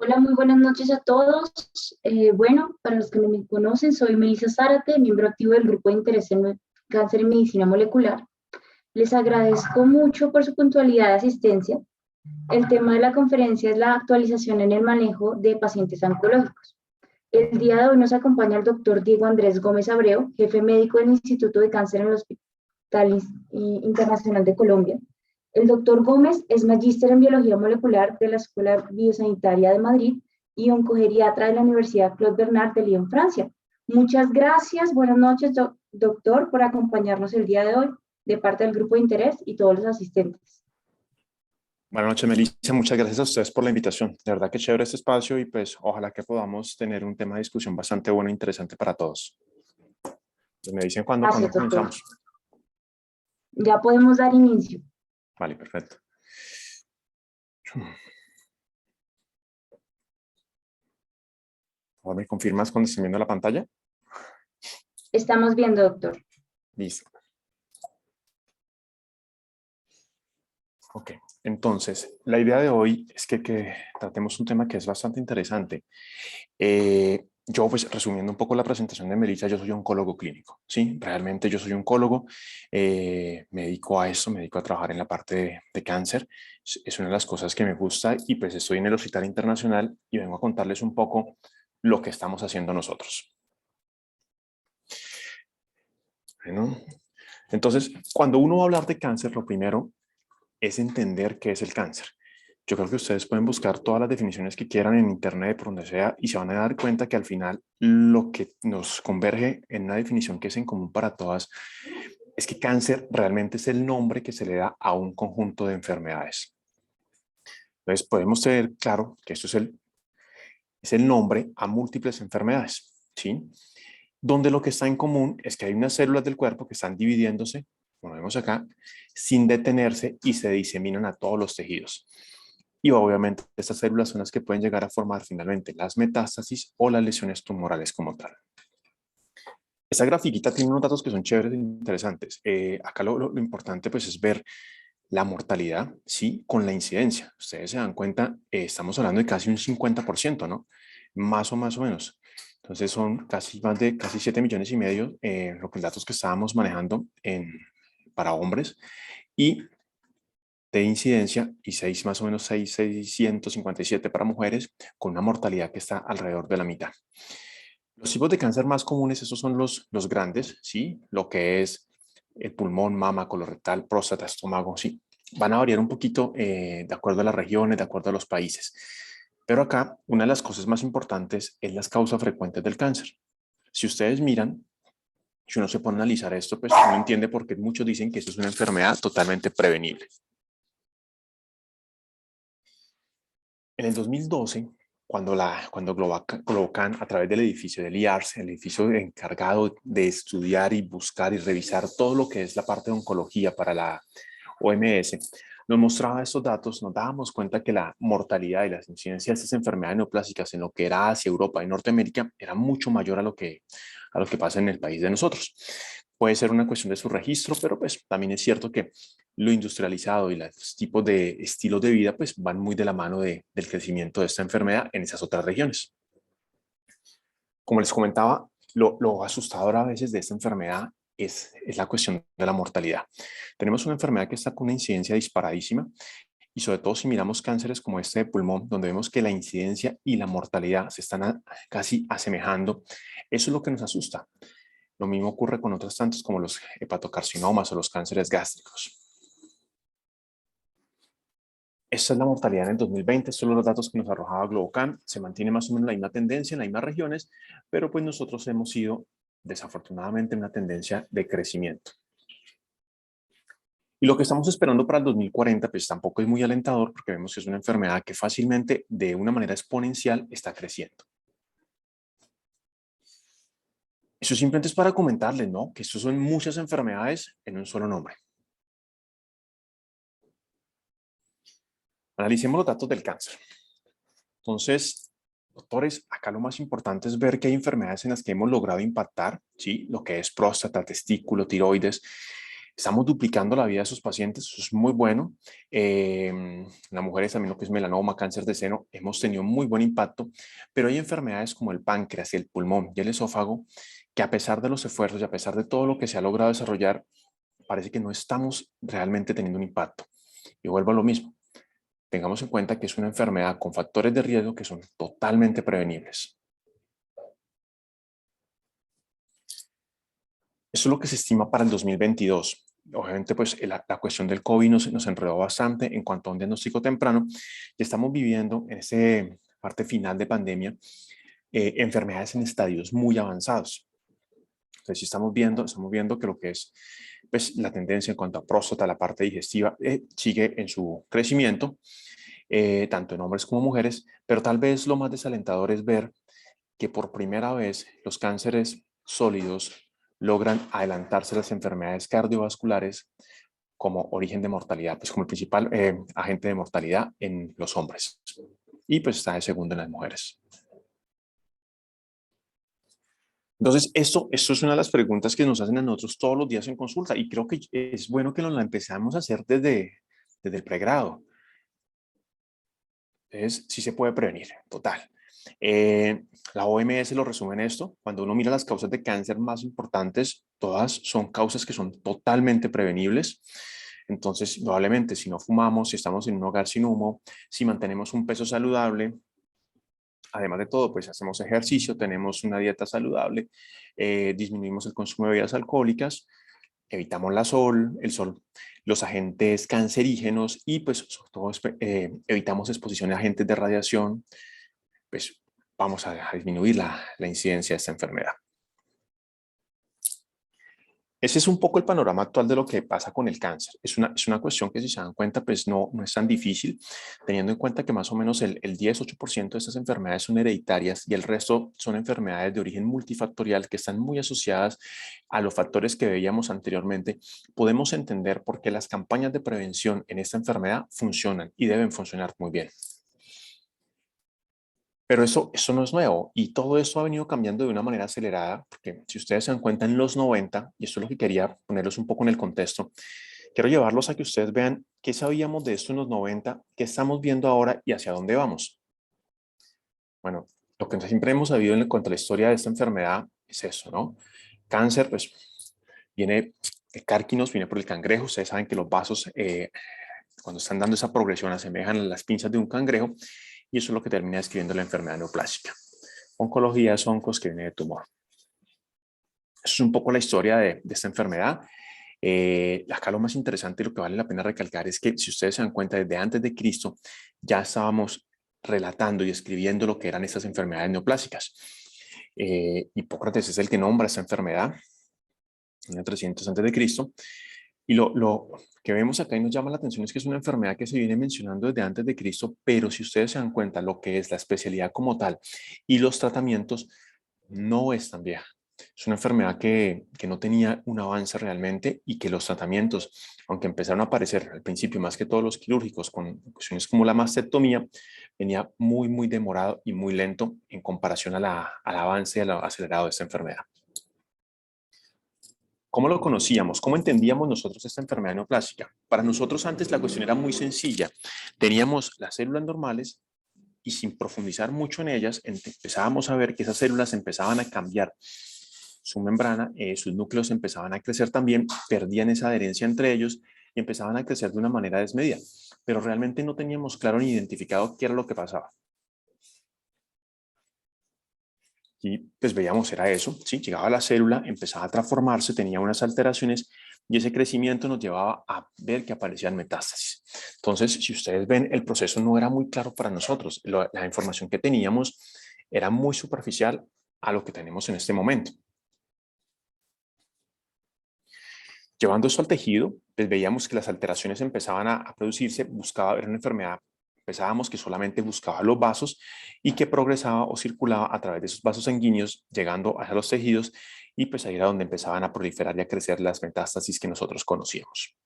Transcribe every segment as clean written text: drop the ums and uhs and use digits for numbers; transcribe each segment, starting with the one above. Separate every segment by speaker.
Speaker 1: Hola, muy buenas noches a todos. Bueno, para los que no me conocen, soy Melissa Zárate, miembro activo del Grupo de Interés en Cáncer y Medicina Molecular. Les agradezco mucho por su puntualidad de asistencia. El tema de la conferencia es la actualización en el manejo de pacientes oncológicos. El día de hoy nos acompaña el doctor Diego Andrés Gómez Abreu, jefe médico del Instituto de Cáncer en el Hospital Internacional de Colombia. El doctor Gómez es magíster en biología molecular de la Escuela Biosanitaria de Madrid y oncogeriatra de la Universidad Claude Bernard de Lyon, Francia. Muchas gracias, buenas noches, doctor, por acompañarnos el día de hoy de parte del grupo de interés y todos los asistentes.
Speaker 2: Buenas noches, Melissa. Muchas gracias a ustedes por la invitación. De verdad que chévere este espacio y pues ojalá que podamos tener un tema de discusión bastante bueno e interesante para todos. Pues me dicen cuándo
Speaker 1: Gracias, doctor.
Speaker 2: comenzamos.
Speaker 1: Ya podemos dar inicio.
Speaker 2: Vale, perfecto. Ahora me confirmas cuando esté viendo la pantalla.
Speaker 1: Estamos viendo, doctor.
Speaker 2: Listo. Ok, entonces la idea de hoy es que tratemos un tema que es bastante interesante. Yo, pues, resumiendo un poco la presentación de Melissa, yo soy oncólogo clínico, ¿sí? Realmente yo soy oncólogo, me dedico a eso, me dedico a trabajar en la parte de cáncer, es una de las cosas que me gusta y pues estoy en el Hospital Internacional y vengo a contarles un poco lo que estamos haciendo nosotros. Bueno, entonces, cuando uno va a hablar de cáncer, lo primero es entender qué es el cáncer. Yo creo que ustedes pueden buscar todas las definiciones que quieran en internet, por donde sea, y se van a dar cuenta que al final lo que nos converge en una definición que es en común para todas es que cáncer realmente es el nombre que se le da a un conjunto de enfermedades. Entonces podemos tener claro que esto es el nombre a múltiples enfermedades, ¿sí? Donde lo que está en común es que hay unas células del cuerpo que están dividiéndose, como vemos acá, sin detenerse y se diseminan a todos los tejidos. Y obviamente estas células son las que pueden llegar a formar finalmente las metástasis o las lesiones tumorales como tal. Esta grafiquita tiene unos datos que son chéveres e interesantes. Acá lo importante pues es ver la mortalidad, ¿sí? Con la incidencia. Ustedes se dan cuenta, estamos hablando de casi un 50%, ¿no? Más o menos. Entonces son casi 7 millones y medio los datos que estábamos manejando para hombres y de incidencia y más o menos 657 para mujeres con una mortalidad que está alrededor de la mitad. Los tipos de cáncer más comunes, esos son los grandes, ¿sí? Lo que es el pulmón, mama, colorectal, próstata, estómago, ¿sí? Van a variar un poquito de acuerdo a las regiones, de acuerdo a los países. Pero acá, una de las cosas más importantes es las causas frecuentes del cáncer. Si ustedes miran, si uno se pone a analizar esto, pues uno entiende por qué muchos dicen que esto es una enfermedad totalmente prevenible. En el 2012, cuando Globocan, a través del edificio del IARS, el edificio encargado de estudiar y buscar y revisar todo lo que es la parte de oncología para la OMS, nos mostraba estos datos, nos dábamos cuenta que la mortalidad y las incidencias de estas enfermedades neoplásicas en lo que era Asia, Europa y Norteamérica era mucho mayor a lo que pasa en el país de nosotros. Puede ser una cuestión de su registro, pero pues también es cierto que lo industrializado y los tipos de estilos de vida pues van muy de la mano del crecimiento de esta enfermedad en esas otras regiones. Como les comentaba, lo asustador a veces de esta enfermedad es la cuestión de la mortalidad. Tenemos una enfermedad que está con una incidencia disparadísima y sobre todo si miramos cánceres como este de pulmón, donde vemos que la incidencia y la mortalidad se están casi asemejando, eso es lo que nos asusta. Lo mismo ocurre con otros tantos como los hepatocarcinomas o los cánceres gástricos. Esta es la mortalidad en el 2020, estos son los datos que nos arrojaba Globocan, se mantiene más o menos la misma tendencia en las mismas regiones, pero pues nosotros hemos ido desafortunadamente en una tendencia de crecimiento. Y lo que estamos esperando para el 2040 pues tampoco es muy alentador porque vemos que es una enfermedad que fácilmente de una manera exponencial está creciendo. Eso simplemente es para comentarles, ¿no? Que estos son muchas enfermedades en un solo nombre. Analicemos los datos del cáncer. Entonces, doctores, acá lo más importante es ver que hay enfermedades en las que hemos logrado impactar, ¿sí? Lo que es próstata, testículo, tiroides. Estamos duplicando la vida de sus pacientes, eso es muy bueno. Las mujeres también, lo que es melanoma, cáncer de seno, hemos tenido muy buen impacto, pero hay enfermedades como el páncreas, el pulmón y el esófago, que a pesar de los esfuerzos y a pesar de todo lo que se ha logrado desarrollar, parece que no estamos realmente teniendo un impacto. Y vuelvo a lo mismo, tengamos en cuenta que es una enfermedad con factores de riesgo que son totalmente prevenibles. Eso es lo que se estima para el 2022. Obviamente, pues la cuestión del COVID nos enredó bastante en cuanto a un diagnóstico temprano y estamos viviendo en esta parte final de pandemia enfermedades en estadios muy avanzados. Entonces, sí estamos viendo que lo que es pues, la tendencia en cuanto a próstata, la parte digestiva, sigue en su crecimiento, tanto en hombres como mujeres, pero tal vez lo más desalentador es ver que por primera vez los cánceres sólidos logran adelantarse a las enfermedades cardiovasculares como origen de mortalidad, pues como el principal agente de mortalidad en los hombres. Y pues está de segundo en las mujeres. Entonces, esto es una de las preguntas que nos hacen a nosotros todos los días en consulta y creo que es bueno que nos la empezamos a hacer desde el pregrado. Entonces, sí se puede prevenir, total. La OMS lo resume en esto. Cuando uno mira las causas de cáncer más importantes, todas son causas que son totalmente prevenibles. Entonces, probablemente si no fumamos, si estamos en un hogar sin humo, si mantenemos un peso saludable, además de todo, pues hacemos ejercicio, tenemos una dieta saludable, disminuimos el consumo de bebidas alcohólicas, evitamos el sol, los agentes cancerígenos y pues sobre todo evitamos exposición a agentes de radiación, pues vamos a disminuir la incidencia de esta enfermedad. Ese es un poco el panorama actual de lo que pasa con el cáncer. Es una cuestión que si se dan cuenta, pues no es tan difícil, teniendo en cuenta que más o menos el 10-8% de estas enfermedades son hereditarias y el resto son enfermedades de origen multifactorial que están muy asociadas a los factores que veíamos anteriormente. Podemos entender por qué las campañas de prevención en esta enfermedad funcionan y deben funcionar muy bien. Pero eso no es nuevo y todo esto ha venido cambiando de una manera acelerada, porque si ustedes se dan cuenta en los 90, y esto es lo que quería ponerlos un poco en el contexto, quiero llevarlos a que ustedes vean qué sabíamos de esto en los 90, qué estamos viendo ahora y hacia dónde vamos. Bueno, lo que siempre hemos sabido en cuanto a la historia de esta enfermedad es eso, ¿no? Cáncer, pues, viene de Carquinos, viene por el cangrejo. Ustedes saben que los vasos, cuando están dando esa progresión, asemejan a las pinzas de un cangrejo y eso es lo que termina describiendo la enfermedad neoplásica. Oncología es oncos que viene de tumor. Eso es un poco la historia de esta enfermedad. Acá lo más interesante y lo que vale la pena recalcar es que si ustedes se dan cuenta, desde antes de Cristo ya estábamos relatando y escribiendo lo que eran estas enfermedades neoplásicas. Hipócrates es el que nombra esta enfermedad en el 300 antes de Cristo. Y lo que vemos acá y nos llama la atención es que es una enfermedad que se viene mencionando desde antes de Cristo, pero si ustedes se dan cuenta lo que es la especialidad como tal y los tratamientos, no es tan vieja. Es una enfermedad que no tenía un avance realmente y que los tratamientos, aunque empezaron a aparecer al principio más que todos los quirúrgicos con cuestiones como la mastectomía, venía muy, muy demorado y muy lento en comparación al avance y al acelerado de esta enfermedad. ¿Cómo lo conocíamos? ¿Cómo entendíamos nosotros esta enfermedad neoplásica? Para nosotros antes la cuestión era muy sencilla. Teníamos las células normales y sin profundizar mucho en ellas, empezábamos a ver que esas células empezaban a cambiar su membrana, sus núcleos empezaban a crecer también, perdían esa adherencia entre ellos y empezaban a crecer de una manera desmedida. Pero realmente no teníamos claro ni identificado qué era lo que pasaba. Y pues veíamos, era eso, ¿sí? Llegaba la célula, empezaba a transformarse, tenía unas alteraciones y ese crecimiento nos llevaba a ver que aparecían metástasis. Entonces, si ustedes ven, el proceso no era muy claro para nosotros. La información que teníamos era muy superficial a lo que tenemos en este momento. Llevando eso al tejido, pues veíamos que las alteraciones empezaban a producirse, buscaba ver una enfermedad, pensábamos que solamente buscaba los vasos y que progresaba o circulaba a través de esos vasos sanguíneos, llegando a los tejidos y pues ahí era donde empezaban a proliferar y a crecer las metástasis que nosotros conocíamos.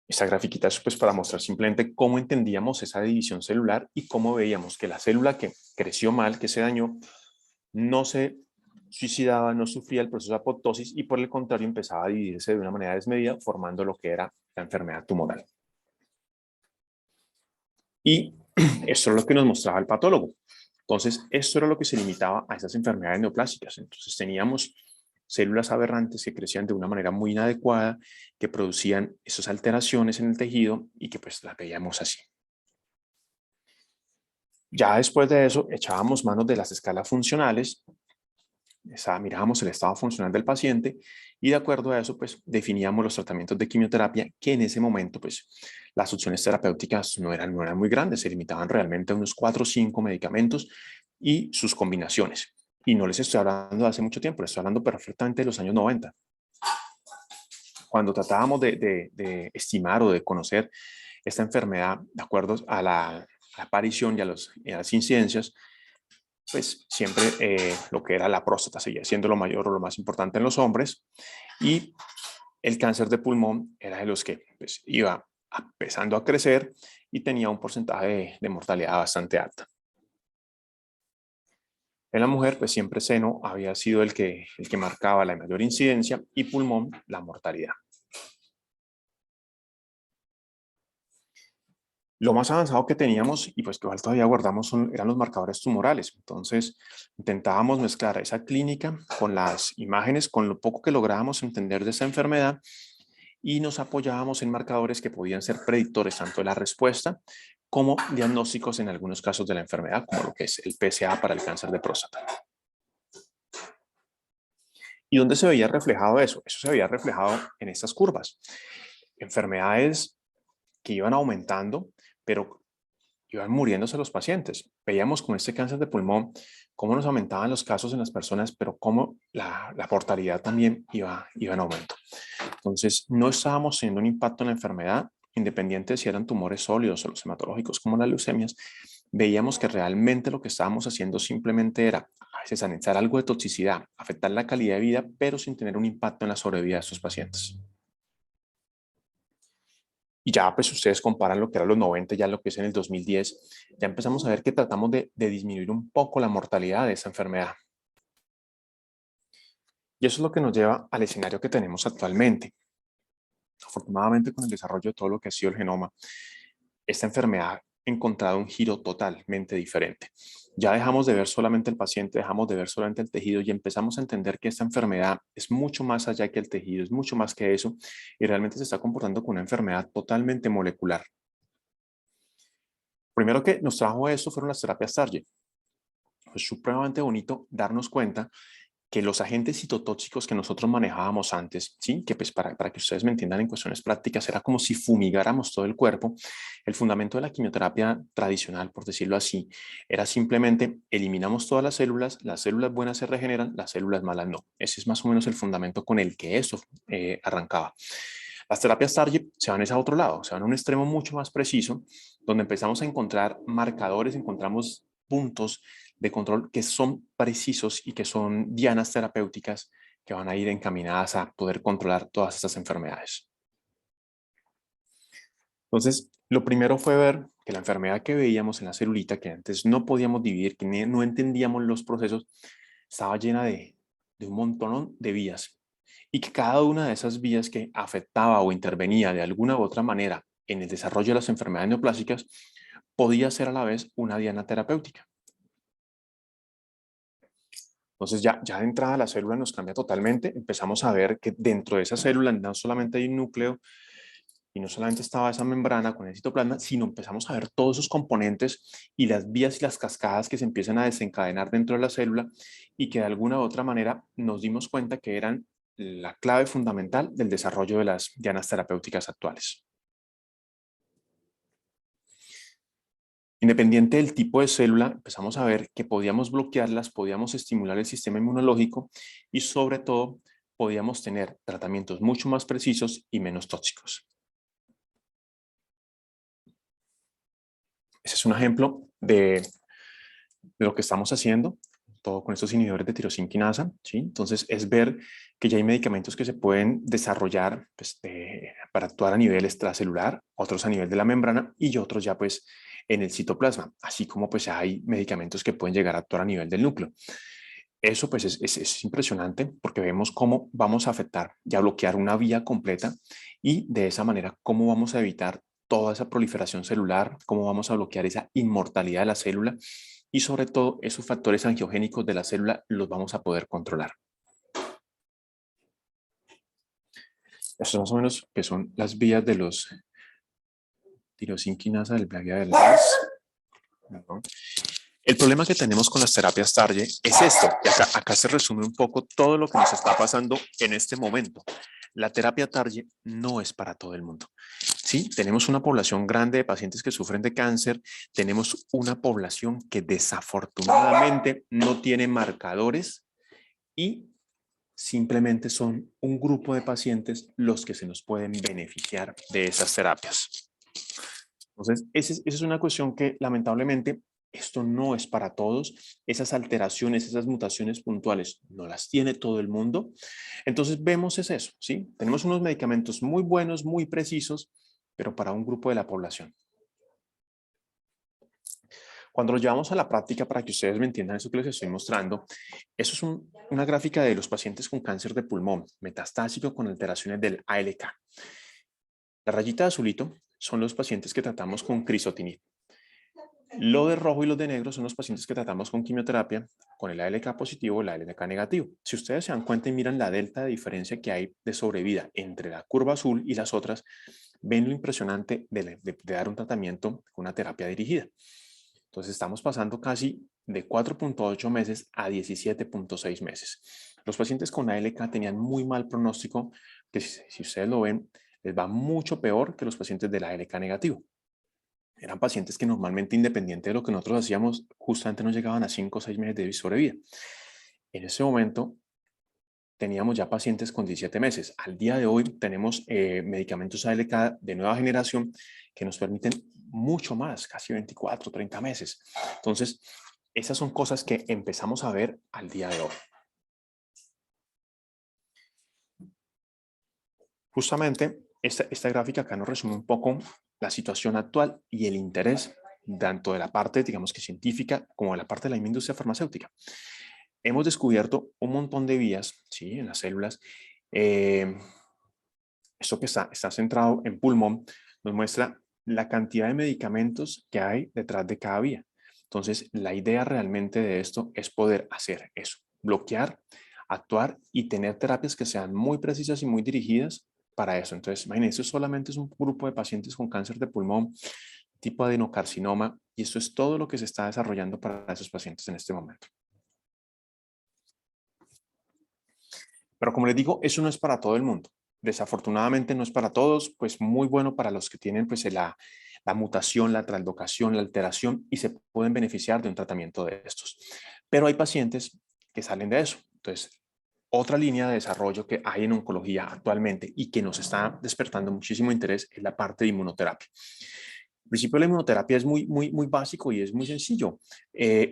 Speaker 2: Esta grafiquita es pues para mostrar simplemente cómo entendíamos esa división celular y cómo veíamos que la célula que creció mal, que se dañó, no se suicidaba, no sufría el proceso de apoptosis y por el contrario empezaba a dividirse de una manera desmedida, formando lo que era la enfermedad tumoral. Y esto es lo que nos mostraba el patólogo. Entonces, esto era lo que se limitaba a esas enfermedades neoplásicas. Entonces, teníamos células aberrantes que crecían de una manera muy inadecuada, que producían esas alteraciones en el tejido y que pues las veíamos así. Ya después de eso, echábamos manos de las escalas funcionales, mirábamos el estado funcional del paciente y de acuerdo a eso, pues definíamos los tratamientos de quimioterapia que en ese momento, pues las opciones terapéuticas no eran muy grandes, se limitaban realmente a unos 4 o 5 medicamentos y sus combinaciones. Y no les estoy hablando de hace mucho tiempo, les estoy hablando perfectamente de los años 90. Cuando tratábamos de estimar o de conocer esta enfermedad de acuerdo a la aparición y a las incidencias, pues siempre lo que era la próstata seguía siendo lo mayor o lo más importante en los hombres y el cáncer de pulmón era de los que pues, iba empezando a crecer y tenía un porcentaje de mortalidad bastante alta. En la mujer, pues siempre seno había sido el que marcaba la mayor incidencia y pulmón la mortalidad. Lo más avanzado que teníamos, y pues que igual todavía guardamos, eran los marcadores tumorales. Entonces, intentábamos mezclar esa clínica con las imágenes, con lo poco que lográbamos entender de esa enfermedad, y nos apoyábamos en marcadores que podían ser predictores tanto de la respuesta como diagnósticos en algunos casos de la enfermedad, como lo que es el PSA para el cáncer de próstata. ¿Y dónde se veía reflejado eso? Eso se veía reflejado en estas curvas. Enfermedades que iban aumentando, pero iban muriéndose los pacientes. Veíamos con este cáncer de pulmón cómo nos aumentaban los casos en las personas, pero cómo la mortalidad también iba en aumento. Entonces, no estábamos teniendo un impacto en la enfermedad, independiente de si eran tumores sólidos o los hematológicos como las leucemias. Veíamos que realmente lo que estábamos haciendo simplemente era a veces anexar algo de toxicidad, afectar la calidad de vida, pero sin tener un impacto en la sobrevida de estos pacientes. Y ya pues ustedes comparan lo que era los 90, ya lo que es en el 2010, ya empezamos a ver que tratamos de disminuir un poco la mortalidad de esa enfermedad. Y eso es lo que nos lleva al escenario que tenemos actualmente. Afortunadamente, con el desarrollo de todo lo que ha sido el genoma, esta enfermedad ha encontrado un giro totalmente diferente. Ya dejamos de ver solamente el paciente, dejamos de ver solamente el tejido y empezamos a entender que esta enfermedad es mucho más allá que el tejido, es mucho más que eso y realmente se está comportando como una enfermedad totalmente molecular. Primero que nos trajo eso fueron las terapias Target. Fue supremamente bonito darnos cuenta que los agentes citotóxicos que nosotros manejábamos antes, ¿sí? Que pues para que ustedes me entiendan en cuestiones prácticas, era como si fumigáramos todo el cuerpo. El fundamento de la quimioterapia tradicional, por decirlo así, era simplemente eliminamos todas las células buenas se regeneran, las células malas no. Ese es más o menos el fundamento con el que eso arrancaba. Las terapias Target se van a otro lado, se van a un extremo mucho más preciso, donde empezamos a encontrar marcadores, encontramos puntos de control que son precisos y que son dianas terapéuticas que van a ir encaminadas a poder controlar todas estas enfermedades. Entonces, lo primero fue ver que la enfermedad que veíamos en la celulita, que antes no podíamos dividir, que no entendíamos los procesos, estaba llena de un montón de vías y que cada una de esas vías que afectaba o intervenía de alguna u otra manera en el desarrollo de las enfermedades neoplásicas podía ser a la vez una diana terapéutica. Entonces ya de entrada la célula nos cambia totalmente, empezamos a ver que dentro de esa célula no solamente hay un núcleo y no solamente estaba esa membrana con el citoplasma, sino empezamos a ver todos esos componentes y las vías y las cascadas que se empiezan a desencadenar dentro de la célula y que de alguna u otra manera nos dimos cuenta que eran la clave fundamental del desarrollo de las dianas terapéuticas actuales. Independiente del tipo de célula, empezamos a ver que podíamos bloquearlas, podíamos estimular el sistema inmunológico y sobre todo podíamos tener tratamientos mucho más precisos y menos tóxicos. Ese es un ejemplo de lo que estamos haciendo, todo con estos inhibidores de tirosina quinasa, ¿sí? Entonces es ver que ya hay medicamentos que se pueden desarrollar pues, para actuar a nivel extracelular, otros a nivel de la membrana y otros ya pues en el citoplasma, así como pues hay medicamentos que pueden llegar a actuar a nivel del núcleo. Eso pues es impresionante porque vemos cómo vamos a afectar y a bloquear una vía completa y de esa manera cómo vamos a evitar toda esa proliferación celular, cómo vamos a bloquear esa inmortalidad de la célula y sobre todo esos factores angiogénicos de la célula los vamos a poder controlar. Estos más o menos que son las vías de los tirosinquinasa del plaguia del RAS. El problema que tenemos con las terapias TARGE es esto, y acá se resume un poco todo lo que nos está pasando en este momento. La terapia TARGE no es para todo el mundo. Sí, tenemos una población grande de pacientes que sufren de cáncer, tenemos una población que desafortunadamente no tiene marcadores y simplemente son un grupo de pacientes los que se nos pueden beneficiar de esas terapias. Entonces, esa es una cuestión que lamentablemente esto no es para todos. Esas alteraciones, esas mutaciones puntuales no las tiene todo el mundo. Entonces, vemos es eso, ¿sí? Tenemos unos medicamentos muy buenos, muy precisos, pero para un grupo de la población. Cuando lo llevamos a la práctica, para que ustedes me entiendan eso que les estoy mostrando, eso es una gráfica de los pacientes con cáncer de pulmón metastásico con alteraciones del ALK. La rayita de azulito son los pacientes que tratamos con crizotinib. Lo de rojo y los de negro son los pacientes que tratamos con quimioterapia con el ALK positivo o el ALK negativo. Si ustedes se dan cuenta y miran la delta de diferencia que hay de sobrevida entre la curva azul y las otras, ven lo impresionante de dar un tratamiento con una terapia dirigida. Entonces estamos pasando casi de 4.8 meses a 17.6 meses. Los pacientes con ALK tenían muy mal pronóstico, que si ustedes lo ven, les va mucho peor que los pacientes del ALK negativo. Eran pacientes que normalmente, independiente de lo que nosotros hacíamos, justamente nos llegaban a 5 o 6 meses de sobrevida. En ese momento teníamos ya pacientes con 17 meses. Al día de hoy tenemos medicamentos ALK de nueva generación que nos permiten mucho más, casi 24, 30 meses. Entonces, esas son cosas que empezamos a ver al día de hoy. Justamente, esta gráfica acá nos resume un poco la situación actual y el interés tanto de la parte, digamos que científica, como de la parte de la industria farmacéutica. Hemos descubierto un montón de vías, ¿sí?, en las células. Esto que está centrado en pulmón nos muestra la cantidad de medicamentos que hay detrás de cada vía. Entonces, la idea realmente de esto es poder hacer eso, bloquear, actuar y tener terapias que sean muy precisas y muy dirigidas para eso. Entonces, imagínense, solamente es un grupo de pacientes con cáncer de pulmón, tipo adenocarcinoma, y esto es todo lo que se está desarrollando para esos pacientes en este momento. Pero como les digo, eso no es para todo el mundo. Desafortunadamente no es para todos, pues muy bueno para los que tienen pues la mutación, la translocación, la alteración y se pueden beneficiar de un tratamiento de estos. Pero hay pacientes que salen de eso. Entonces, otra línea de desarrollo que hay en oncología actualmente y que nos está despertando muchísimo interés es la parte de inmunoterapia. El principio de la inmunoterapia es muy básico y es muy sencillo.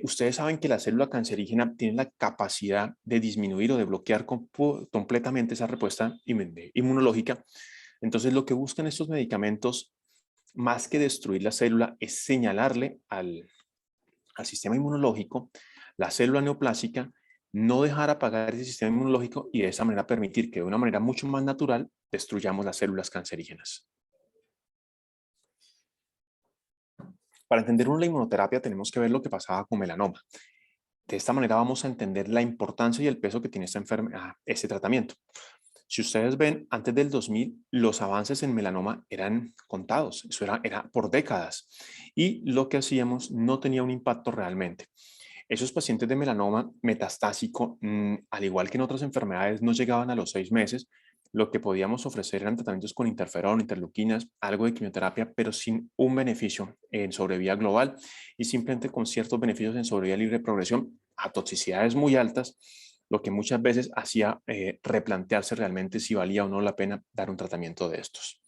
Speaker 2: Ustedes saben que la célula cancerígena tiene la capacidad de disminuir o de bloquear completamente esa respuesta inmunológica. Entonces, lo que buscan estos medicamentos, más que destruir la célula, es señalarle al sistema inmunológico, la célula neoplásica, no dejar apagar ese sistema inmunológico y de esa manera permitir que de una manera mucho más natural destruyamos las células cancerígenas. Para entender la inmunoterapia tenemos que ver lo que pasaba con melanoma. De esta manera vamos a entender la importancia y el peso que tiene este tratamiento. Si ustedes ven, antes del 2000, los avances en melanoma eran contados, eso era por décadas. Y lo que hacíamos no tenía un impacto realmente. Esos pacientes de melanoma metastásico, al igual que en otras enfermedades, no llegaban a los 6 meses. Lo que podíamos ofrecer eran tratamientos con interferón, interleuquinas, algo de quimioterapia, pero sin un beneficio en sobrevida global y simplemente con ciertos beneficios en sobrevida libre de progresión a toxicidades muy altas, lo que muchas veces hacía replantearse realmente si valía o no la pena dar un tratamiento de estos.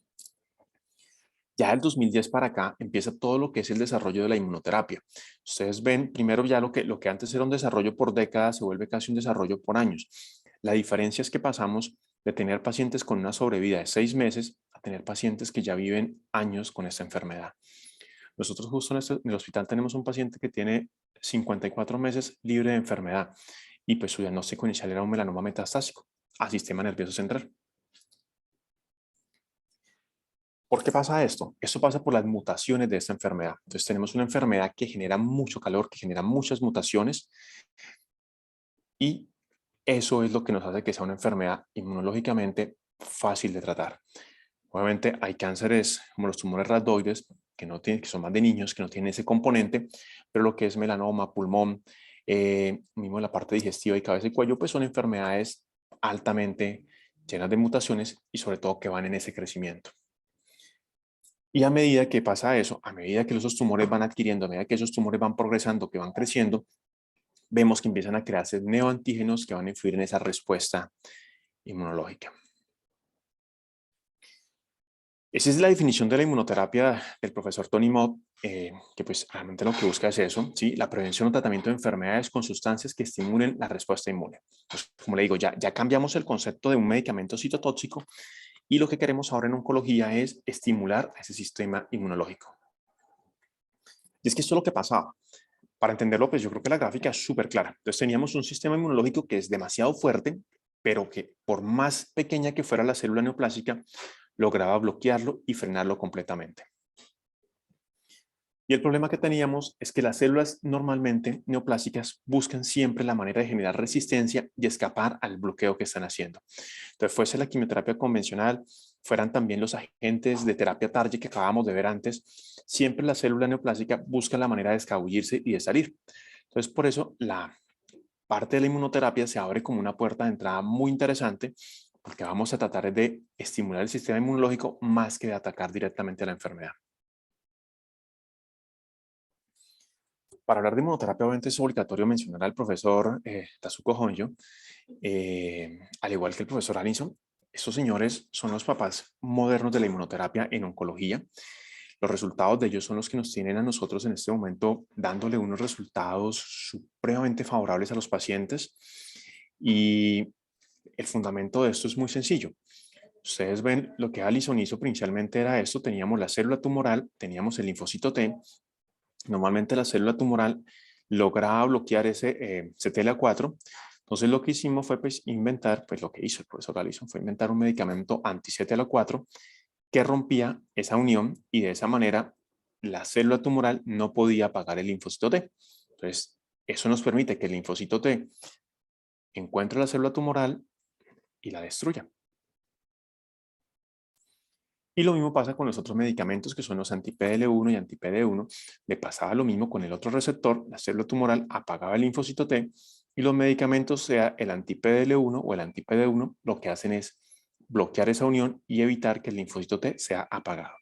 Speaker 2: Ya del 2010 para acá empieza todo lo que es el desarrollo de la inmunoterapia. Ustedes ven primero ya lo que antes era un desarrollo por décadas se vuelve casi un desarrollo por años. La diferencia es que pasamos de tener pacientes con una sobrevida de 6 meses a tener pacientes que ya viven años con esta enfermedad. Nosotros justo en el hospital tenemos un paciente que tiene 54 meses libre de enfermedad y pues su diagnóstico inicial era un melanoma metastásico al sistema nervioso central. ¿Por qué pasa esto? Esto pasa por las mutaciones de esta enfermedad. Entonces tenemos una enfermedad que genera mucho calor, que genera muchas mutaciones, y eso es lo que nos hace que sea una enfermedad inmunológicamente fácil de tratar. Obviamente hay cánceres como los tumores rhabdoides, que son más de niños, que no tienen ese componente, pero lo que es melanoma, pulmón, mismo la parte digestiva y cabeza y cuello, pues son enfermedades altamente llenas de mutaciones y sobre todo que van en ese crecimiento. Y a medida que pasa eso, a medida que esos tumores van adquiriendo, a medida que esos tumores van progresando, que van creciendo, vemos que empiezan a crearse neoantígenos que van a influir en esa respuesta inmunológica. Esa es la definición de la inmunoterapia del profesor Tony Mott, que pues realmente lo que busca es eso, ¿sí? La prevención o tratamiento de enfermedades con sustancias que estimulen la respuesta inmune. Pues, como le digo, ya cambiamos el concepto de un medicamento citotóxico y lo que queremos ahora en oncología es estimular ese sistema inmunológico. Y es que esto es lo que pasaba. Para entenderlo, pues yo creo que la gráfica es súper clara. Entonces teníamos un sistema inmunológico que es demasiado fuerte, pero que por más pequeña que fuera la célula neoplásica, lograba bloquearlo y frenarlo completamente. Y el problema que teníamos es que las células normalmente neoplásicas buscan siempre la manera de generar resistencia y escapar al bloqueo que están haciendo. Entonces, fuese la quimioterapia convencional, fueran también los agentes de terapia target que acabamos de ver antes, siempre la célula neoplásica busca la manera de escabullirse y de salir. Entonces, por eso la parte de la inmunoterapia se abre como una puerta de entrada muy interesante, porque vamos a tratar de estimular el sistema inmunológico más que de atacar directamente a la enfermedad. Para hablar de inmunoterapia, obviamente es obligatorio mencionar al profesor Tasuku Honjo, al igual que el profesor Allison. Estos señores son los papás modernos de la inmunoterapia en oncología. Los resultados de ellos son los que nos tienen a nosotros en este momento dándole unos resultados supremamente favorables a los pacientes. Y el fundamento de esto es muy sencillo. Ustedes ven, lo que Allison hizo principalmente era esto. Teníamos la célula tumoral, teníamos el linfocito T. Normalmente la célula tumoral lograba bloquear ese CTLA4. Entonces lo que hicimos fue pues, inventar, pues lo que hizo el profesor Allison fue inventar un medicamento anti-CTLA4 que rompía esa unión y de esa manera la célula tumoral no podía apagar el linfocito T. Entonces eso nos permite que el linfocito T encuentre la célula tumoral y la destruya. Y lo mismo pasa con los otros medicamentos que son los anti-PDL1 y anti-PD1. Le pasaba lo mismo con el otro receptor, la célula tumoral apagaba el linfocito T y los medicamentos, sea el anti-PDL1 o el anti-PD1, lo que hacen es bloquear esa unión y evitar que el linfocito T sea apagado.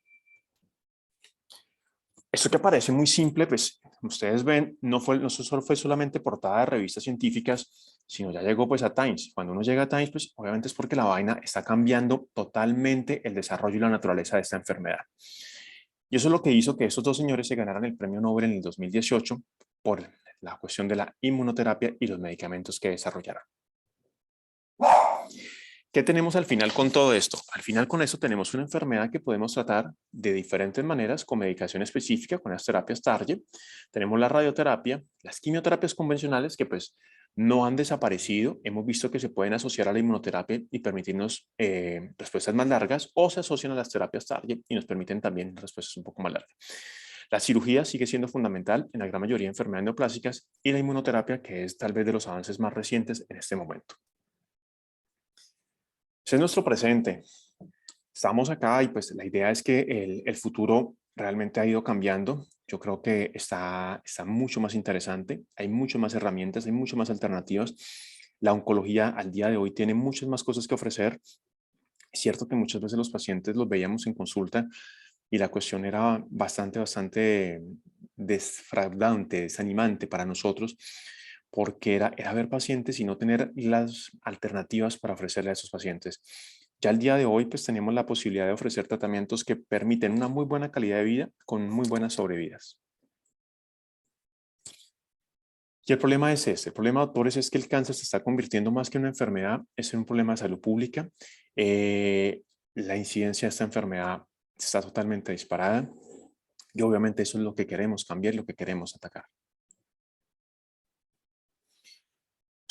Speaker 2: Esto que parece muy simple, pues ustedes ven, no solo fue solamente portada de revistas científicas, sino ya llegó pues a Times. Cuando uno llega a Times, pues obviamente es porque la vaina está cambiando totalmente el desarrollo y la naturaleza de esta enfermedad. Y eso es lo que hizo que estos dos señores se ganaran el premio Nobel en el 2018 por la cuestión de la inmunoterapia y los medicamentos que desarrollaron. ¿Qué tenemos al final con todo esto? Al final con esto tenemos una enfermedad que podemos tratar de diferentes maneras con medicación específica, con las terapias target. Tenemos la radioterapia, las quimioterapias convencionales que pues no han desaparecido. Hemos visto que se pueden asociar a la inmunoterapia y permitirnos respuestas más largas, o se asocian a las terapias target y nos permiten también respuestas un poco más largas. La cirugía sigue siendo fundamental en la gran mayoría de enfermedades neoplásicas y la inmunoterapia, que es tal vez de los avances más recientes en este momento. Ese es nuestro presente. Estamos acá y pues la idea es que el futuro realmente ha ido cambiando. Yo creo que está mucho más interesante. Hay muchas más herramientas, hay muchas más alternativas. La oncología al día de hoy tiene muchas más cosas que ofrecer. Es cierto que muchas veces los pacientes los veíamos en consulta y la cuestión era bastante desfraudante, desanimante para nosotros, porque era ver pacientes y no tener las alternativas para ofrecerle a esos pacientes. Ya al día de hoy, pues tenemos la posibilidad de ofrecer tratamientos que permiten una muy buena calidad de vida con muy buenas sobrevidas. Y el problema es este, el problema, doctores, es que el cáncer se está convirtiendo más que en una enfermedad, es un problema de salud pública. La incidencia de esta enfermedad está totalmente disparada y obviamente eso es lo que queremos cambiar, lo que queremos atacar.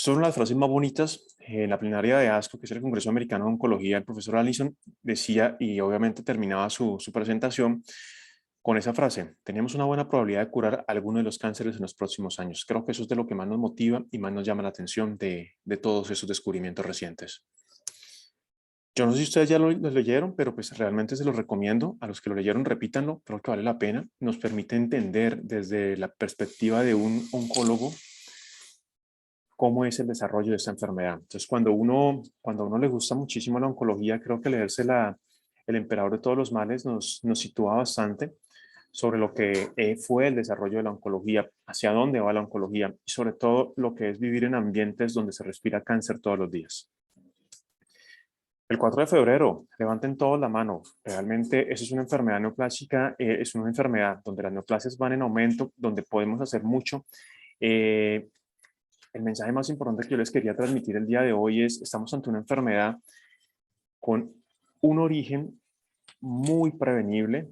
Speaker 2: Son las frases más bonitas. En la plenaria de ASCO, que es el Congreso Americano de Oncología, el profesor Allison decía, y obviamente terminaba su presentación con esa frase: tenemos una buena probabilidad de curar alguno de los cánceres en los próximos años. Creo que eso es de lo que más nos motiva y más nos llama la atención de todos esos descubrimientos recientes. Yo no sé si ustedes ya lo leyeron, pero pues realmente se los recomiendo. A los que lo leyeron, repítanlo, creo que vale la pena. Nos permite entender desde la perspectiva de un oncólogo cómo es el desarrollo de esta enfermedad. Entonces, cuando a uno le gusta muchísimo la oncología, creo que leerse El emperador de todos los males nos sitúa bastante sobre lo que fue el desarrollo de la oncología, hacia dónde va la oncología y sobre todo lo que es vivir en ambientes donde se respira cáncer todos los días. El 4 de febrero, levanten todos la mano. Realmente eso es una enfermedad neoplásica, es una enfermedad donde las neoplasias van en aumento, donde podemos hacer mucho. El mensaje más importante que yo les quería transmitir el día de hoy es: estamos ante una enfermedad con un origen muy prevenible.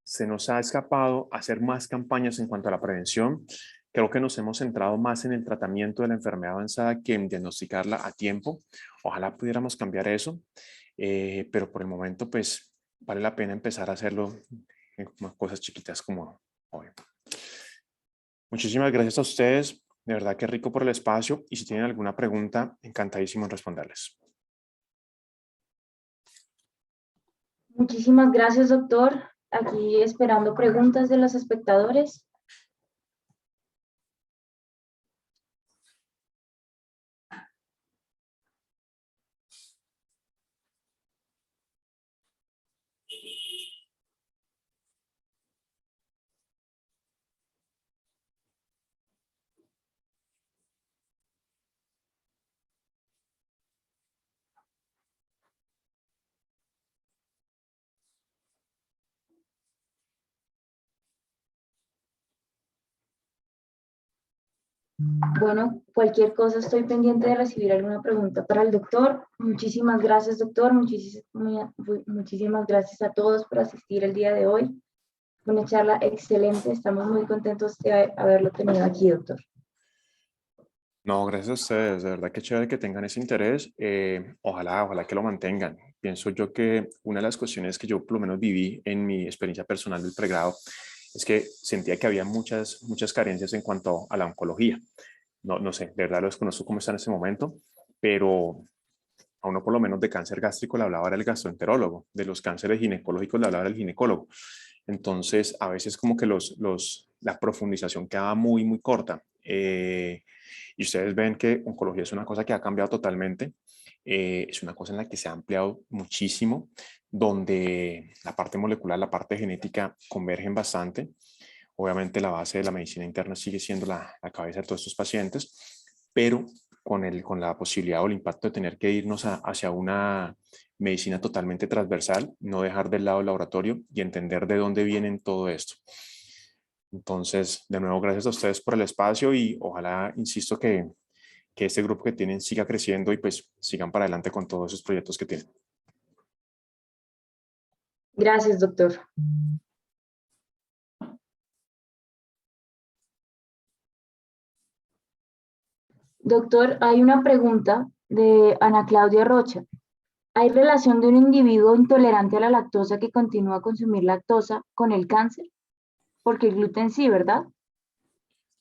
Speaker 2: Se nos ha escapado hacer más campañas en cuanto a la prevención. Creo que nos hemos centrado más en el tratamiento de la enfermedad avanzada que en diagnosticarla a tiempo. Ojalá pudiéramos cambiar eso, pero por el momento pues vale la pena empezar a hacerlo en cosas chiquitas como hoy. Muchísimas gracias a ustedes. De verdad que rico por el espacio, y si tienen alguna pregunta, encantadísimo en responderles.
Speaker 1: Muchísimas gracias, doctor. Aquí esperando preguntas de los espectadores. Bueno, cualquier cosa, estoy pendiente de recibir alguna pregunta para el doctor. Muchísimas gracias, doctor. Muchísimas gracias a todos por asistir el día de hoy. Una charla excelente. Estamos muy contentos de haberlo tenido aquí, doctor.
Speaker 2: No, gracias a ustedes. De verdad que chévere que tengan ese interés. Ojalá que lo mantengan. Pienso yo que una de las cuestiones que yo por lo menos viví en mi experiencia personal del pregrado es que sentía que había muchas carencias en cuanto a la oncología. No sé, de verdad lo desconozco cómo está en ese momento, pero a uno por lo menos de cáncer gástrico le hablaba era el gastroenterólogo, de los cánceres ginecológicos le hablaba el ginecólogo. Entonces, a veces como que la profundización quedaba muy corta. Y ustedes ven que oncología es una cosa que ha cambiado totalmente. Es una cosa en la que se ha ampliado muchísimo, donde la parte molecular, la parte genética convergen bastante. Obviamente la base de la medicina interna sigue siendo la cabeza de todos estos pacientes, pero con la posibilidad o el impacto de tener que irnos hacia una medicina totalmente transversal, no dejar de lado el laboratorio y entender de dónde vienen todo esto. Entonces, de nuevo, gracias a ustedes por el espacio y ojalá, insisto, que este grupo que tienen siga creciendo y pues sigan para adelante con todos esos proyectos que tienen.
Speaker 1: Gracias, doctor. Doctor, hay una pregunta de Ana Claudia Rocha. ¿Hay relación de un individuo intolerante a la lactosa que continúa a consumir lactosa con el cáncer? Porque el gluten sí, ¿verdad?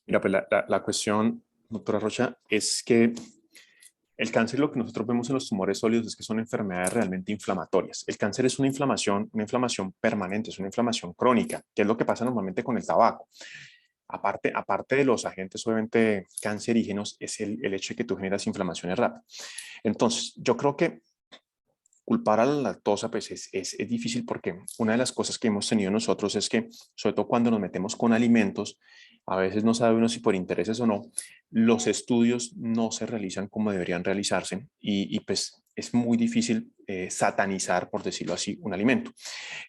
Speaker 2: Mira, pues la cuestión, doctora Rocha, es que el cáncer, lo que nosotros vemos en los tumores sólidos es que son enfermedades realmente inflamatorias. El cáncer es una inflamación permanente, es una inflamación crónica, que es lo que pasa normalmente con el tabaco. Aparte de los agentes obviamente cancerígenos, es el hecho de que tú generas inflamaciones rápidas. Entonces, yo creo que culpar a la lactosa pues es difícil, porque una de las cosas que hemos tenido nosotros es que, sobre todo cuando nos metemos con alimentos, a veces no sabe uno si por intereses o no, los estudios no se realizan como deberían realizarse y pues es muy difícil satanizar, por decirlo así, un alimento.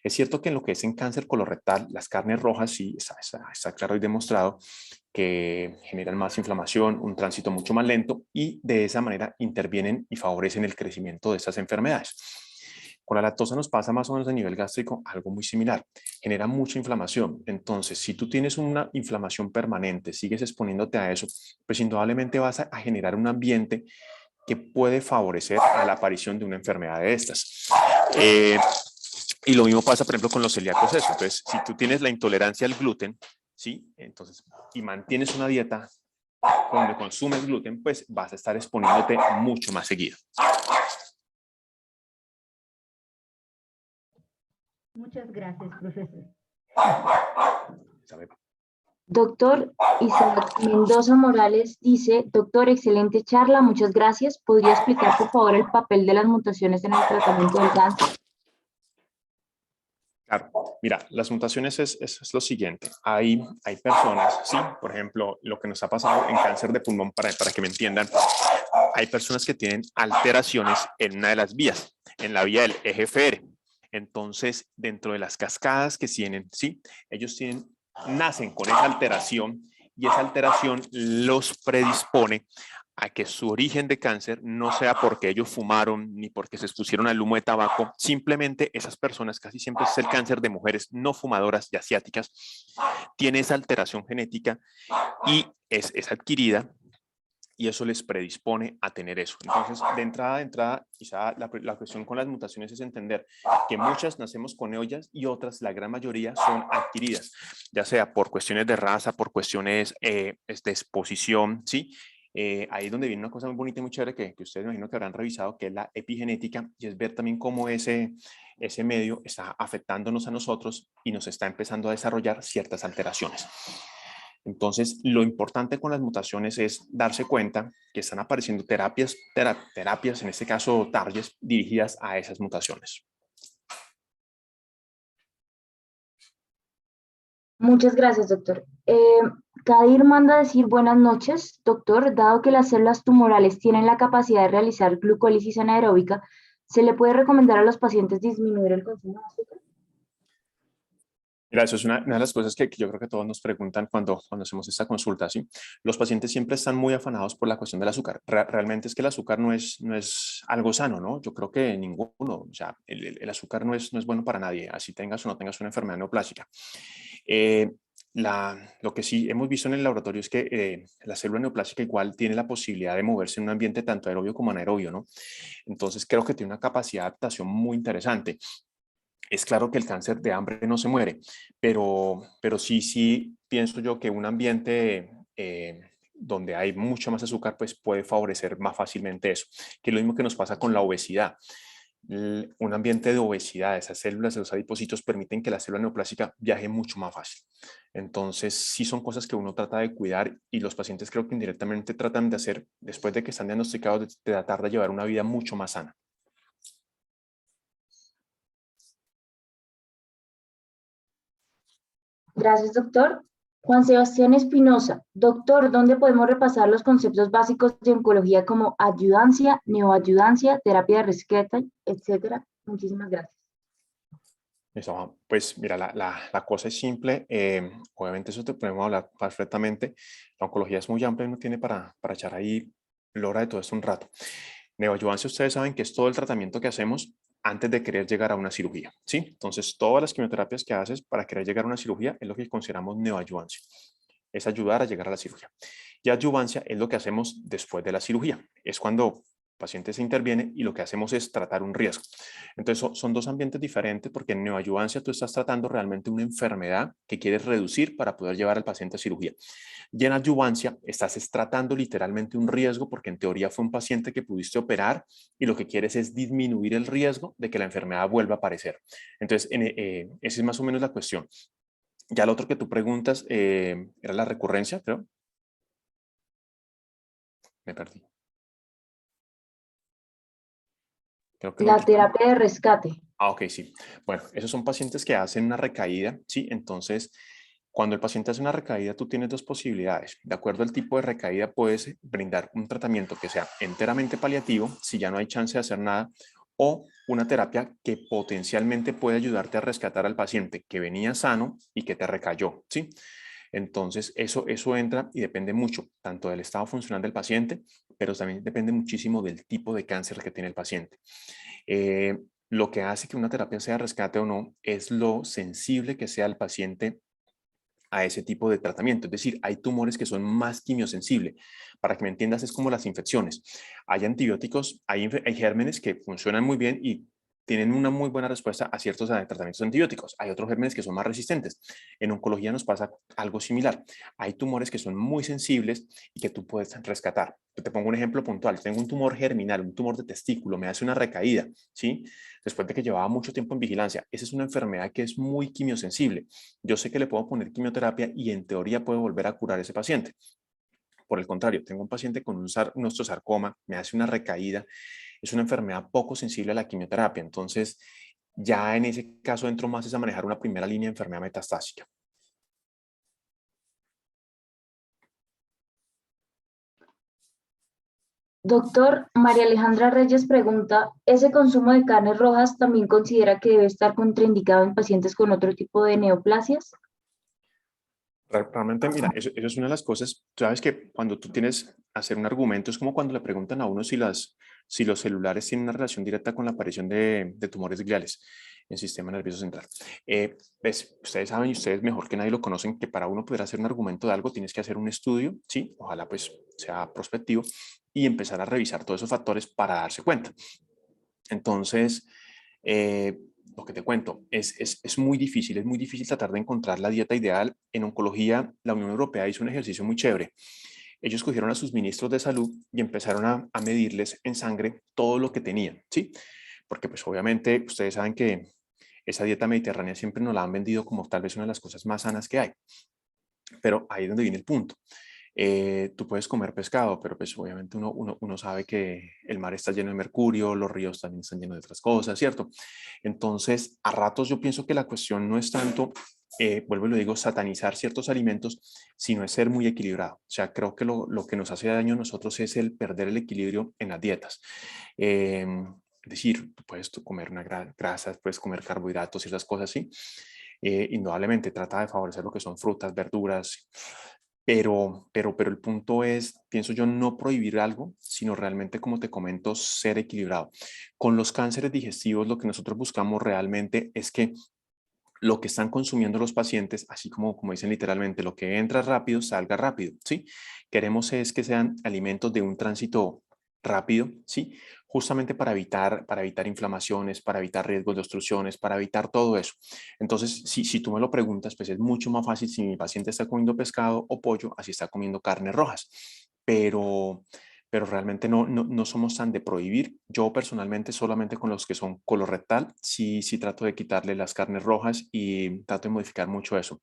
Speaker 2: Es cierto que en lo que es en cáncer colorectal, las carnes rojas sí está claro y demostrado que generan más inflamación, un tránsito mucho más lento y de esa manera intervienen y favorecen el crecimiento de estas enfermedades. Con la lactosa nos pasa más o menos a nivel gástrico algo muy similar. Genera mucha inflamación. Entonces, si tú tienes una inflamación permanente, sigues exponiéndote a eso, pues indudablemente vas a generar un ambiente que puede favorecer a la aparición de una enfermedad de estas. Y lo mismo pasa, por ejemplo, con los celíacos. Eso. Entonces, si tú tienes la intolerancia al gluten, ¿sí? Entonces, y mantienes una dieta donde consumes gluten, pues vas a estar exponiéndote mucho más seguido.
Speaker 1: Muchas gracias, profesor.
Speaker 2: ¿Sabe?
Speaker 1: Doctor Isaac Mendoza Morales dice, doctor, excelente charla, muchas gracias. ¿Podría explicar, por favor, el papel de las mutaciones en el tratamiento del cáncer?
Speaker 2: Claro, mira, las mutaciones es lo siguiente. Hay personas, sí, por ejemplo, lo que nos ha pasado en cáncer de pulmón, para que me entiendan, hay personas que tienen alteraciones en una de las vías, en la vía del EGFR. Entonces, dentro de las cascadas que tienen, sí, ellos nacen con esa alteración y esa alteración los predispone a que su origen de cáncer no sea porque ellos fumaron ni porque se expusieron al humo de tabaco, simplemente esas personas, casi siempre es el cáncer de mujeres no fumadoras y asiáticas, tiene esa alteración genética y es adquirida y eso les predispone a tener eso. Entonces, de entrada, quizá la cuestión con las mutaciones es entender que muchas nacemos con ellas y otras, la gran mayoría, son adquiridas, ya sea por cuestiones de raza, por cuestiones de exposición, ¿sí? Ahí es donde viene una cosa muy bonita y muy chévere que ustedes me imagino que habrán revisado, que es la epigenética, y es ver también cómo ese medio está afectándonos a nosotros y nos está empezando a desarrollar ciertas alteraciones. Entonces, lo importante con las mutaciones es darse cuenta que están apareciendo terapias, en este caso targets, dirigidas a esas mutaciones.
Speaker 1: Muchas gracias, doctor. Kadir manda a decir buenas noches, doctor. Dado que las células tumorales tienen la capacidad de realizar glucólisis anaeróbica, ¿se le puede recomendar a los pacientes disminuir el consumo de azúcar?
Speaker 2: Mira, eso es una de las cosas que yo creo que todos nos preguntan cuando hacemos esta consulta, ¿sí? Los pacientes siempre están muy afanados por la cuestión del azúcar. Realmente es que el azúcar no es algo sano, ¿no? Yo creo que ninguno, o sea, el azúcar no es bueno para nadie, así tengas o no tengas una enfermedad neoplásica. Lo que sí hemos visto en el laboratorio es que la célula neoplásica igual tiene la posibilidad de moverse en un ambiente tanto aerobio como anaerobio, ¿no? Entonces creo que tiene una capacidad de adaptación muy interesante. Es claro que el cáncer de hambre no se muere, pero sí pienso yo que un ambiente donde hay mucho más azúcar, pues puede favorecer más fácilmente eso, que es lo mismo que nos pasa con la obesidad. Un ambiente de obesidad, esas células de los adipocitos permiten que la célula neoplásica viaje mucho más fácil. Entonces, sí son cosas que uno trata de cuidar y los pacientes creo que indirectamente tratan de hacer, después de que están diagnosticados, de tratar de llevar una vida mucho más sana.
Speaker 1: Gracias, doctor. Juan Sebastián Espinosa, doctor, ¿dónde podemos repasar los conceptos básicos de oncología como ayudancia, neoayudancia, terapia de rescate, etcétera? Muchísimas gracias.
Speaker 2: Eso, pues mira, la cosa es simple. Obviamente eso te podemos hablar perfectamente. La oncología es muy amplia y uno tiene para echar ahí lora de todo esto un rato. Neoadyuvancia, ustedes saben que es todo el tratamiento que hacemos antes de querer llegar a una cirugía, ¿sí? Entonces, todas las quimioterapias que haces para querer llegar a una cirugía es lo que consideramos neoadyuvancia. Es ayudar a llegar a la cirugía. Y adyuvancia es lo que hacemos después de la cirugía. Es cuando el paciente se interviene y lo que hacemos es tratar un riesgo. Entonces, son dos ambientes diferentes porque en neoadyuvancia tú estás tratando realmente una enfermedad que quieres reducir para poder llevar al paciente a cirugía. Y en adyuvancia estás tratando literalmente un riesgo porque en teoría fue un paciente que pudiste operar y lo que quieres es disminuir el riesgo de que la enfermedad vuelva a aparecer. Entonces, esa es más o menos la cuestión. Ya lo otro que tú preguntas era la recurrencia, creo. Me perdí. Creo que lo
Speaker 1: La
Speaker 2: último.
Speaker 1: terapia de rescate.
Speaker 2: Ok, sí. Bueno, esos son pacientes que hacen una recaída, ¿sí? Entonces, cuando el paciente hace una recaída, tú tienes dos posibilidades. De acuerdo al tipo de recaída, puedes brindar un tratamiento que sea enteramente paliativo, si ya no hay chance de hacer nada, o una terapia que potencialmente puede ayudarte a rescatar al paciente que venía sano y que te recayó, ¿sí? Entonces, eso entra y depende mucho, tanto del estado funcional del paciente, pero también depende muchísimo del tipo de cáncer que tiene el paciente. Lo que hace que una terapia sea rescate o no es lo sensible que sea el paciente a ese tipo de tratamiento. Es decir, hay tumores que son más quimiosensibles. Para que me entiendas, es como las infecciones. Hay antibióticos, hay gérmenes que funcionan muy bien y tienen una muy buena respuesta a ciertos tratamientos antibióticos. Hay otros gérmenes que son más resistentes. En oncología nos pasa algo similar. Hay tumores que son muy sensibles y que tú puedes rescatar. Yo te pongo un ejemplo puntual. Tengo un tumor germinal, un tumor de testículo, me hace una recaída, ¿sí? Después de que llevaba mucho tiempo en vigilancia. Esa es una enfermedad que es muy quimiosensible. Yo sé que le puedo poner quimioterapia y en teoría puedo volver a curar a ese paciente. Por el contrario, tengo un paciente con un osteosarcoma, me hace una recaída, es una enfermedad poco sensible a la quimioterapia. Entonces, ya en ese caso entro más a manejar una primera línea de enfermedad metastásica.
Speaker 1: Doctor, María Alejandra Reyes pregunta, ¿ese consumo de carnes rojas también considera que debe estar contraindicado en pacientes con otro tipo de neoplasias?
Speaker 2: Realmente, mira, eso es una de las cosas, tú sabes que cuando tú tienes hacer un argumento, es como cuando le preguntan a uno si los celulares tienen una relación directa con la aparición de tumores gliales en el sistema nervioso central. Pues, ustedes saben y ustedes mejor que nadie lo conocen que para uno poder hacer un argumento de algo tienes que hacer un estudio, ¿sí? Ojalá pues sea prospectivo y empezar a revisar todos esos factores para darse cuenta. Entonces, lo que te cuento, es muy difícil tratar de encontrar la dieta ideal. En oncología, la Unión Europea hizo un ejercicio muy chévere. Ellos cogieron a sus ministros de salud y empezaron a medirles en sangre todo lo que tenían, ¿sí? Porque pues obviamente ustedes saben que esa dieta mediterránea siempre nos la han vendido como tal vez una de las cosas más sanas que hay. Pero ahí es donde viene el punto. Tú puedes comer pescado, pero pues obviamente uno sabe que el mar está lleno de mercurio, los ríos también están llenos de otras cosas, ¿cierto? Entonces, a ratos yo pienso que la cuestión no es tanto, vuelvo y lo digo, satanizar ciertos alimentos, sino es ser muy equilibrado. O sea, creo que lo que nos hace daño a nosotros es el perder el equilibrio en las dietas. Es decir, tú puedes comer una grasa, puedes comer carbohidratos y esas cosas así. Indudablemente trata de favorecer lo que son frutas, verduras, pero el punto es, pienso yo, no prohibir algo, sino realmente, como te comento, ser equilibrado. Con los cánceres digestivos, lo que nosotros buscamos realmente es que lo que están consumiendo los pacientes, así como dicen literalmente, lo que entra rápido, salga rápido, ¿sí? Queremos es que sean alimentos de un tránsito rápido, ¿sí? Justamente para evitar inflamaciones, para evitar riesgos de obstrucciones, para evitar todo eso. Entonces, si tú me lo preguntas, pues es mucho más fácil si mi paciente está comiendo pescado o pollo, así está comiendo carnes rojas. Pero realmente no somos tan de prohibir. Yo personalmente solamente con los que son colorectal, sí trato de quitarle las carnes rojas y trato de modificar mucho eso.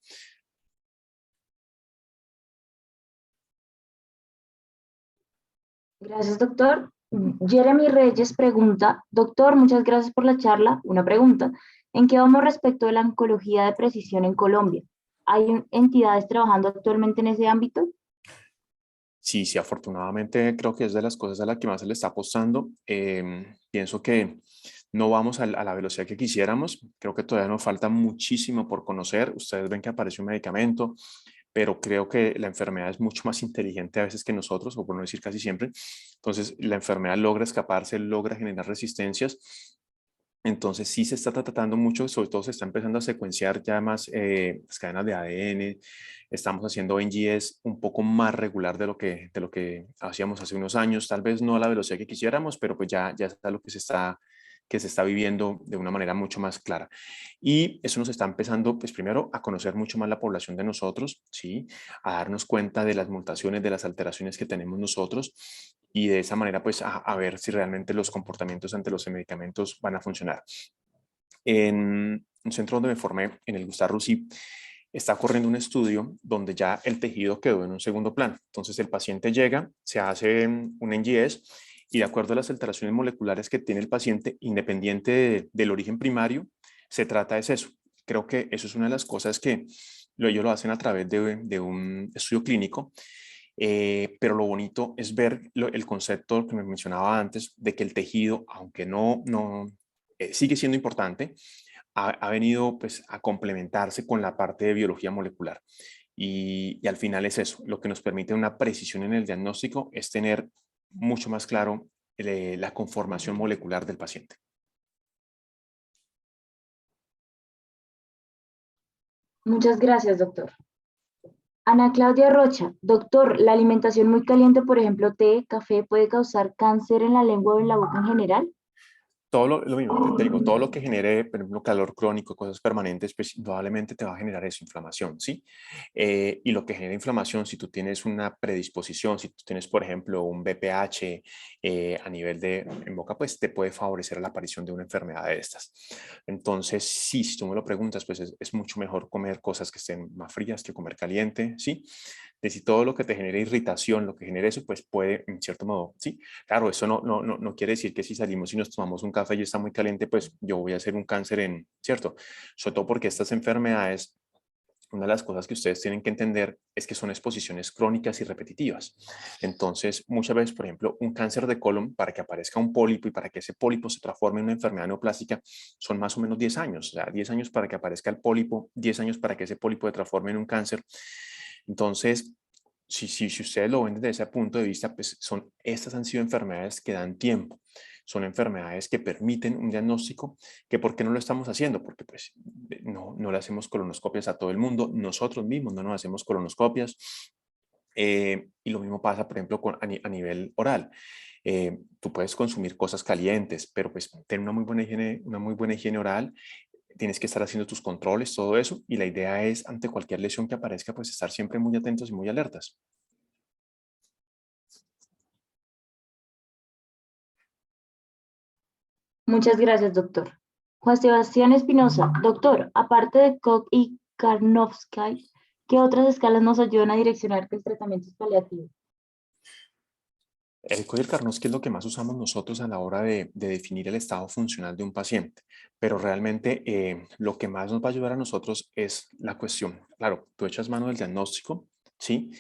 Speaker 1: Gracias, doctor. Jeremy Reyes pregunta, doctor, muchas gracias por la charla. Una pregunta, ¿en qué vamos respecto de la oncología de precisión en Colombia? ¿Hay entidades trabajando actualmente en ese ámbito?
Speaker 2: Sí, sí, afortunadamente creo que es de las cosas a las que más se le está apostando. Pienso que no vamos a la velocidad que quisiéramos. Creo que todavía nos falta muchísimo por conocer. Ustedes ven que aparece un medicamento, pero creo que la enfermedad es mucho más inteligente a veces que nosotros, o por no decir casi siempre. Entonces, la enfermedad logra escaparse, logra generar resistencias. Entonces sí se está tratando mucho, sobre todo se está empezando a secuenciar ya más las cadenas de ADN, estamos haciendo NGS un poco más regular de lo que hacíamos hace unos años, tal vez no a la velocidad que quisiéramos, pero pues ya está lo que se está viviendo de una manera mucho más clara. Y eso nos está empezando, pues primero, a conocer mucho más la población de nosotros, ¿sí? A darnos cuenta de las mutaciones, de las alteraciones que tenemos nosotros y de esa manera, pues, a ver si realmente los comportamientos ante los medicamentos van a funcionar. En un centro donde me formé, en el Gustave Roussy, está corriendo un estudio donde ya el tejido quedó en un segundo plano. Entonces, el paciente llega, se hace un NGS y de acuerdo a las alteraciones moleculares que tiene el paciente, independiente del origen primario, se trata de eso. Creo que eso es una de las cosas que ellos lo hacen a través de un estudio clínico, pero lo bonito es ver el concepto que me mencionaba antes de que el tejido, aunque no sigue siendo importante, ha venido pues, a complementarse con la parte de biología molecular. Y al final es eso, lo que nos permite una precisión en el diagnóstico es tener mucho más claro la conformación molecular del paciente.
Speaker 1: Muchas gracias, doctor. Ana Claudia Rocha, doctor, ¿la alimentación muy caliente, por ejemplo, té, café, puede causar cáncer en la lengua o en la boca en general?
Speaker 2: Todo lo mismo, te digo, todo lo que genere, por ejemplo, calor crónico, cosas permanentes, pues indudablemente te va a generar eso, inflamación, ¿sí? Y lo que genera inflamación, si tú tienes una predisposición, si tú tienes, por ejemplo, un BPH a nivel de en boca, pues te puede favorecer la aparición de una enfermedad de estas. Entonces, sí, si tú me lo preguntas, pues es mucho mejor comer cosas que estén más frías que comer caliente, ¿sí? De si todo lo que te genere irritación, lo que genere eso, pues puede, en cierto modo, ¿sí? Claro, eso no quiere decir que si salimos y nos tomamos un café y está muy caliente, pues yo voy a hacer un cáncer en, ¿cierto? Sobre todo porque estas enfermedades, una de las cosas que ustedes tienen que entender es que son exposiciones crónicas y repetitivas. Entonces, muchas veces, por ejemplo, un cáncer de colon, para que aparezca un pólipo y para que ese pólipo se transforme en una enfermedad neoplástica, son más o menos 10 años. O sea, 10 años para que aparezca el pólipo, 10 años para que ese pólipo se transforme en un cáncer. Entonces, si ustedes lo ven desde ese punto de vista, pues estas han sido enfermedades que dan tiempo, son enfermedades que permiten un diagnóstico, que ¿por qué no lo estamos haciendo? Porque pues no le hacemos colonoscopias a todo el mundo, nosotros mismos no nos hacemos colonoscopias, y lo mismo pasa, por ejemplo, a nivel oral. Tú puedes consumir cosas calientes, pero pues tener una muy buena higiene oral, tienes que estar haciendo tus controles, todo eso, y la idea es, ante cualquier lesión que aparezca, pues estar siempre muy atentos y muy alertas.
Speaker 1: Muchas gracias, doctor. Juan Sebastián Espinosa, doctor, aparte de Koch y Karnofsky, ¿qué otras escalas nos ayudan a direccionar que el tratamiento es paliativo?
Speaker 2: El código Karnofsky es lo que más usamos nosotros a la hora de definir el estado funcional de un paciente, pero realmente lo que más nos va a ayudar a nosotros es la cuestión. Claro, tú echas mano del diagnóstico, ¿sí?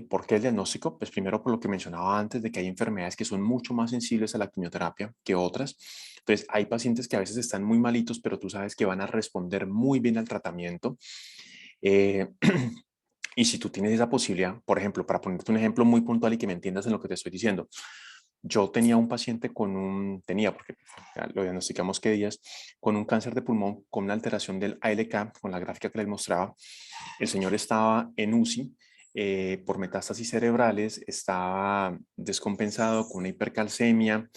Speaker 2: ¿Por qué el diagnóstico? Pues primero por lo que mencionaba antes, de que hay enfermedades que son mucho más sensibles a la quimioterapia que otras. Entonces, hay pacientes que a veces están muy malitos, pero tú sabes que van a responder muy bien al tratamiento. Eh, Y si tú tienes esa posibilidad, por ejemplo, para ponerte un ejemplo muy puntual y que me entiendas en lo que te estoy diciendo, yo tenía un paciente porque ya lo diagnosticamos qué días, con un cáncer de pulmón, con una alteración del ALK, con la gráfica que les mostraba. El señor estaba en UCI por metástasis cerebrales, estaba descompensado con una hipercalcemia,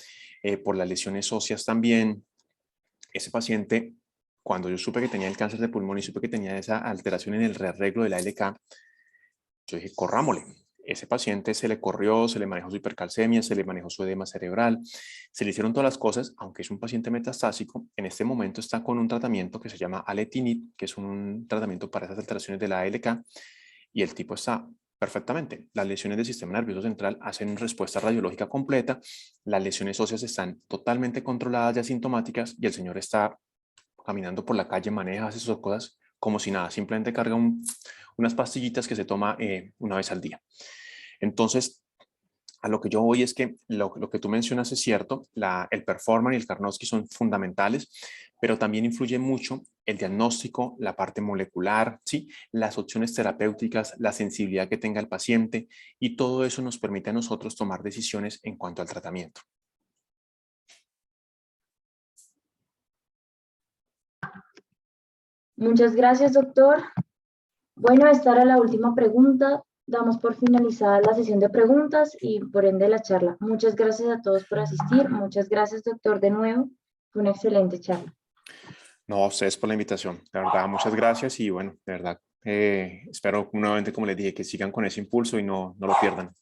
Speaker 2: por las lesiones óseas también. Ese paciente, cuando yo supe que tenía el cáncer de pulmón y supe que tenía esa alteración en el rearreglo del ALK, yo dije, corrámosle. Ese paciente se le corrió, se le manejó su hipercalcemia, se le manejó su edema cerebral, se le hicieron todas las cosas, aunque es un paciente metastásico, en este momento está con un tratamiento que se llama aletinib, que es un tratamiento para esas alteraciones de la ALK, y el tipo está perfectamente. Las lesiones del sistema nervioso central hacen respuesta radiológica completa, las lesiones óseas están totalmente controladas y asintomáticas, y el señor está caminando por la calle, maneja, hace sus cosas como si nada, simplemente carga unas pastillitas que se toma una vez al día. Entonces, a lo que yo voy es que lo que tú mencionas es cierto, el Performan y el Karnofsky son fundamentales, pero también influye mucho el diagnóstico, la parte molecular, ¿sí? Las opciones terapéuticas, la sensibilidad que tenga el paciente, y todo eso nos permite a nosotros tomar decisiones en cuanto al tratamiento.
Speaker 1: Muchas gracias, doctor. Bueno, esta era la última pregunta. Damos por finalizada la sesión de preguntas y por ende la charla. Muchas gracias a todos por asistir. Muchas gracias, doctor, de nuevo. Fue una excelente charla.
Speaker 2: No, a ustedes por la invitación. De verdad, muchas gracias y bueno, de verdad, espero nuevamente, como les dije, que sigan con ese impulso y no lo pierdan.